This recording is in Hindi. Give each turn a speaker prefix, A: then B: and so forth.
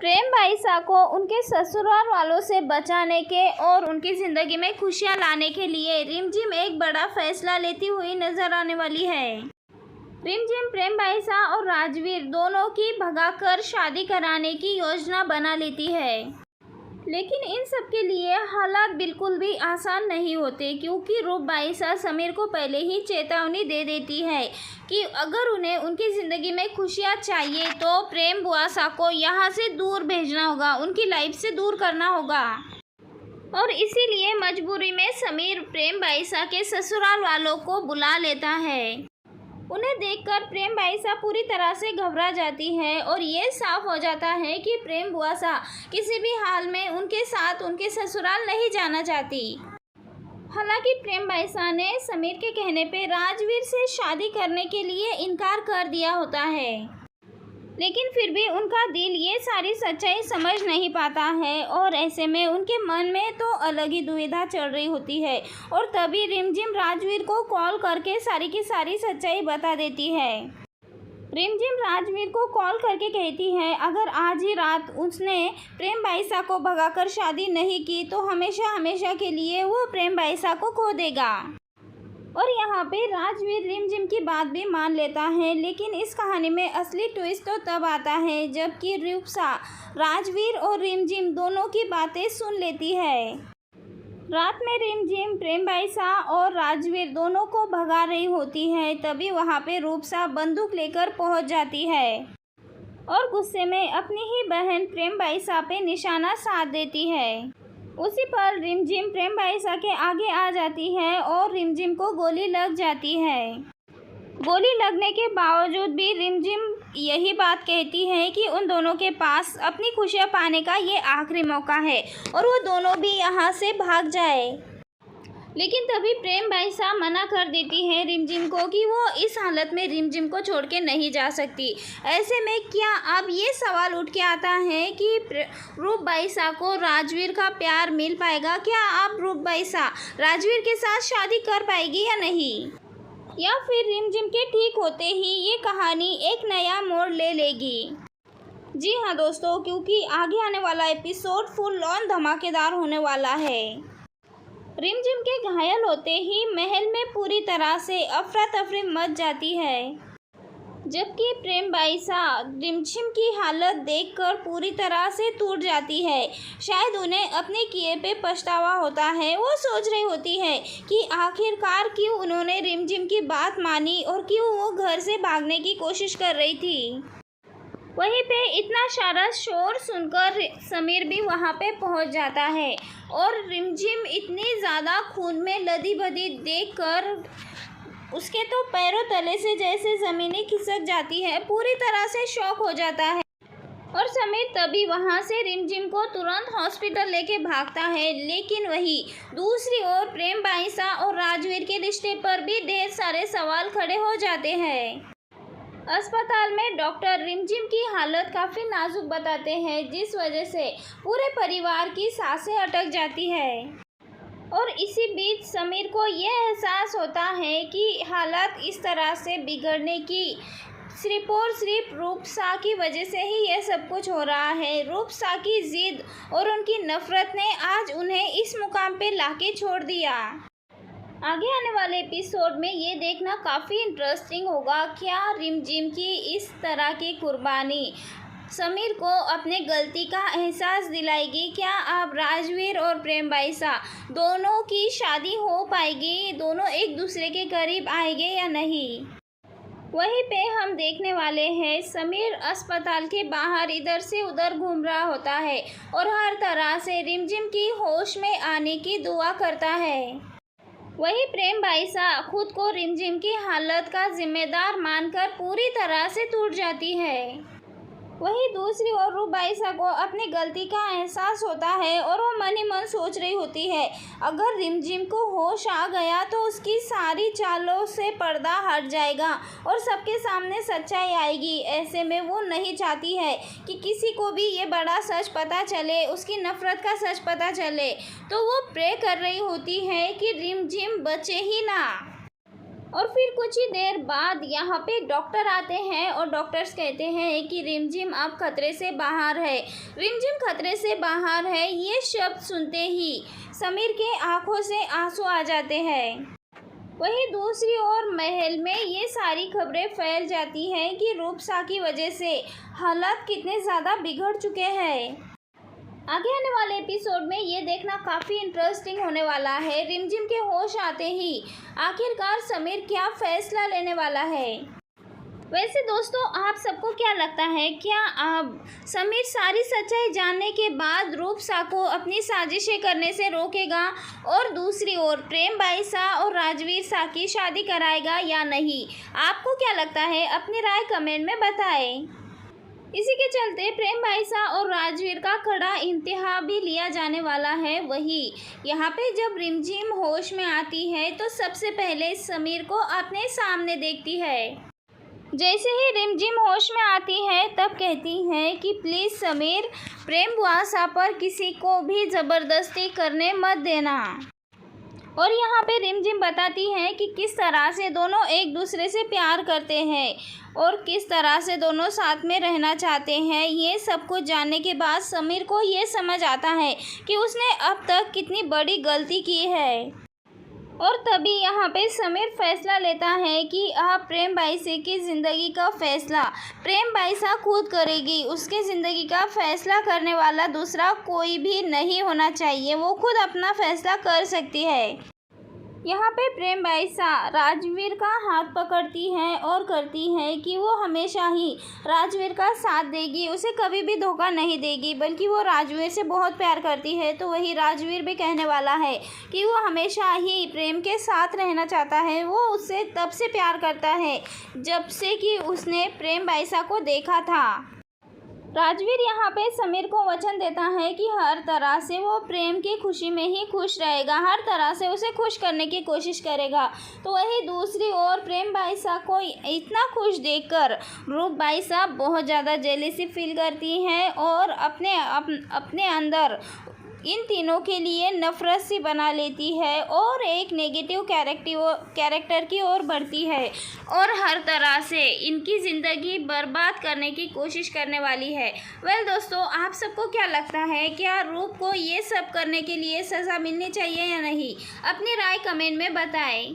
A: प्रेम बाईसा को उनके ससुराल वालों से बचाने के और उनकी ज़िंदगी में खुशियां लाने के लिए रिमझिम एक बड़ा फैसला लेती हुई नजर आने वाली है। रिमझिम प्रेम बाईसा और राजवीर दोनों की भगाकर शादी कराने की योजना बना लेती है, लेकिन इन सब के लिए हालात बिल्कुल भी आसान नहीं होते, क्योंकि रूप बाईसा समीर को पहले ही चेतावनी दे देती है कि अगर उन्हें उनकी ज़िंदगी में खुशियाँ चाहिए तो प्रेम बुआसा को यहाँ से दूर भेजना होगा, उनकी लाइफ से दूर करना होगा। और इसीलिए मजबूरी में समीर प्रेम बाईसा के ससुराल वालों को बुला लेता है। उन्हें देखकर प्रेम बाईसा पूरी तरह से घबरा जाती है और ये साफ हो जाता है कि प्रेम बुआसा किसी भी हाल में उनके साथ उनके ससुराल नहीं जाना चाहती। हालांकि प्रेम बाईसा ने समीर के कहने पे राजवीर से शादी करने के लिए इनकार कर दिया होता है, लेकिन फिर भी उनका दिल ये सारी सच्चाई समझ नहीं पाता है और ऐसे में उनके मन में तो अलग ही दुविधा चल रही होती है। और तभी रिमझिम राजवीर को कॉल करके सारी की सारी सच्चाई बता देती है। रिमझिम राजवीर को कॉल करके कहती है अगर आज ही रात उसने प्रेम बाईसा को भगाकर शादी नहीं की तो हमेशा हमेशा के लिए वो प्रेम बाईसा को खो देगा। और यहाँ पे राजवीर रिमझिम की बात भी मान लेता है, लेकिन इस कहानी में असली ट्विस्ट तो तब आता है जबकि रूपसा राजवीर और रिमझिम दोनों की बातें सुन लेती है। रात में रिमझिम प्रेम बाईसा और राजवीर दोनों को भगा रही होती है, तभी वहाँ पे रूपसा बंदूक लेकर पहुँच जाती है और गुस्से में अपनी ही बहन प्रेम बाईसा पे निशाना साध देती है। उसी पर रिमझिम प्रेम बाईसा के आगे आ जाती है और रिमझिम को गोली लग जाती है। गोली लगने के बावजूद भी रिमझिम यही बात कहती है कि उन दोनों के पास अपनी खुशियाँ पाने का ये आखिरी मौका है और वो दोनों भी यहाँ से भाग जाए। लेकिन तभी प्रेम बाईसा मना कर देती है रिमझिम को कि वो इस हालत में रिमझिम को छोड़ के नहीं जा सकती। ऐसे में क्या अब ये सवाल उठ के आता है कि रूप बाईसा को राजवीर का प्यार मिल पाएगा? क्या अब रूप बाईसा राजवीर के साथ शादी कर पाएगी या नहीं, या फिर रिमझिम के ठीक होते ही ये कहानी एक नया मोड़ ले लेगी? जी हाँ दोस्तों, क्योंकि आगे आने वाला एपिसोड फुल ऑन धमाकेदार होने वाला है। रिमझिम के घायल होते ही महल में पूरी तरह से अफरा तफरी मच जाती है, जबकि प्रेम बाईसा रिमझिम की हालत देखकर पूरी तरह से टूट जाती है। शायद उन्हें अपने किए पे पछतावा होता है। वो सोच रही होती है कि आखिरकार क्यों उन्होंने रिमझिम की बात मानी और क्यों वो घर से भागने की कोशिश कर रही थी। वहीं पे इतना सारा शोर सुनकर समीर भी वहाँ पे पहुँच जाता है और रिमझिम इतनी ज़्यादा खून में लदी बदी देखकर उसके तो पैरों तले से जैसे ज़मीनें खिसक जाती है, पूरी तरह से शॉक हो जाता है। और समीर तभी वहाँ से रिमझिम को तुरंत हॉस्पिटल लेके भागता है, लेकिन वही दूसरी ओर प्रेम बाईसा और राजवीर के रिश्ते पर भी ढेर सारे सवाल खड़े हो जाते हैं। अस्पताल में डॉक्टर रिमझिम की हालत काफ़ी नाजुक बताते हैं, जिस वजह से पूरे परिवार की सांसें अटक जाती है। और इसी बीच समीर को यह एहसास होता है कि हालात इस तरह से बिगड़ने की सिर्फ और सिर्फ रूपसा की वजह से ही यह सब कुछ हो रहा है। रूपसा की जिद और उनकी नफरत ने आज उन्हें इस मुकाम पे लाके छोड़ दिया। आगे आने वाले एपिसोड में ये देखना काफ़ी इंटरेस्टिंग होगा, क्या रिमझिम की इस तरह की कुर्बानी समीर को अपने गलती का एहसास दिलाएगी? क्या अब राजवीर और प्रेम बाईसा दोनों की शादी हो पाएगी? दोनों एक दूसरे के करीब आएंगे या नहीं? वहीं पे हम देखने वाले हैं समीर अस्पताल के बाहर इधर से उधर घूम रहा होता है और हर तरह से रिमझिम की होश में आने की दुआ करता है। वहीं प्रेम बाईसा खुद को रिमझिम की हालत का जिम्मेदार मानकर पूरी तरह से टूट जाती है। वहीं दूसरी ओर रूप बाईसा को अपनी गलती का एहसास होता है और वो मन ही मन सोच रही होती है अगर रिमझिम को होश आ गया तो उसकी सारी चालों से पर्दा हट जाएगा और सबके सामने सच्चाई आएगी। ऐसे में वो नहीं चाहती है कि किसी को भी ये बड़ा सच पता चले, उसकी नफ़रत का सच पता चले, तो वो प्रे कर रही होती है कि रिमझिम बचे ही ना। और फिर कुछ ही देर बाद यहाँ पे डॉक्टर आते हैं और डॉक्टर्स कहते हैं कि रिमझिम अब खतरे से बाहर है। रिमझिम खतरे से बाहर है, ये शब्द सुनते ही समीर के आंखों से आंसू आ जाते हैं। वहीं दूसरी ओर महल में ये सारी खबरें फैल जाती हैं कि रूपसा की वजह से हालात कितने ज़्यादा बिगड़ चुके हैं। आगे आने वाले एपिसोड में ये देखना काफ़ी इंटरेस्टिंग होने वाला है। रिमझिम के होश आते ही आखिरकार समीर क्या फैसला लेने वाला है। वैसे दोस्तों, आप सबको क्या लगता है, क्या अब समीर सारी सच्चाई जानने के बाद रूपसा को अपनी साजिशें करने से रोकेगा और दूसरी ओर प्रेम बाईसा और राजवीर सा की शादी कराएगा या नहीं? आपको क्या लगता है? अपनी राय कमेंट में बताएं। इसी के चलते प्रेम बाईसा और राजवीर का कड़ा इम्तिहान भी लिया जाने वाला है। वही यहाँ पे जब रिमझिम होश में आती है तो सबसे पहले समीर को अपने सामने देखती है। जैसे ही रिमझिम होश में आती है तब कहती है कि प्लीज़ समीर, प्रेम बाईसा पर किसी को भी ज़बरदस्ती करने मत देना। और यहाँ पे रिमझिम बताती हैं कि किस तरह से दोनों एक दूसरे से प्यार करते हैं और किस तरह से दोनों साथ में रहना चाहते हैं। ये सब कुछ जानने के बाद समीर को ये समझ आता है कि उसने अब तक कितनी बड़ी गलती की है। और तभी यहाँ पे समीर फैसला लेता है कि अब प्रेम बाईसा की ज़िंदगी का फैसला प्रेम बाईसा खुद करेगी। उसके ज़िंदगी का फैसला करने वाला दूसरा कोई भी नहीं होना चाहिए, वो खुद अपना फैसला कर सकती है। यहाँ पे प्रेम बाईसा राजवीर का हाथ पकड़ती है और करती है कि वो हमेशा ही राजवीर का साथ देगी, उसे कभी भी धोखा नहीं देगी, बल्कि वो राजवीर से बहुत प्यार करती है। तो वही राजवीर भी कहने वाला है कि वो हमेशा ही प्रेम के साथ रहना चाहता है। वो उससे तब से प्यार करता है जब से कि उसने प्रेम बाईसा को देखा था। राजवीर यहाँ पे समीर को वचन देता है कि हर तरह से वो प्रेम की खुशी में ही खुश रहेगा, हर तरह से उसे खुश करने की कोशिश करेगा। तो वही दूसरी ओर प्रेम बाईसा को इतना खुश देखकर रूप बाईसा बहुत ज़्यादा जेलसी फील करती हैं और अपने अंदर इन तीनों के लिए नफरत सी बना लेती है और एक नेगेटिव कैरेक्टर की ओर बढ़ती है और हर तरह से इनकी ज़िंदगी बर्बाद करने की कोशिश करने वाली है। वेल दोस्तों, आप सबको क्या लगता है, क्या रूप को ये सब करने के लिए सज़ा मिलनी चाहिए या नहीं? अपनी राय कमेंट में बताएं।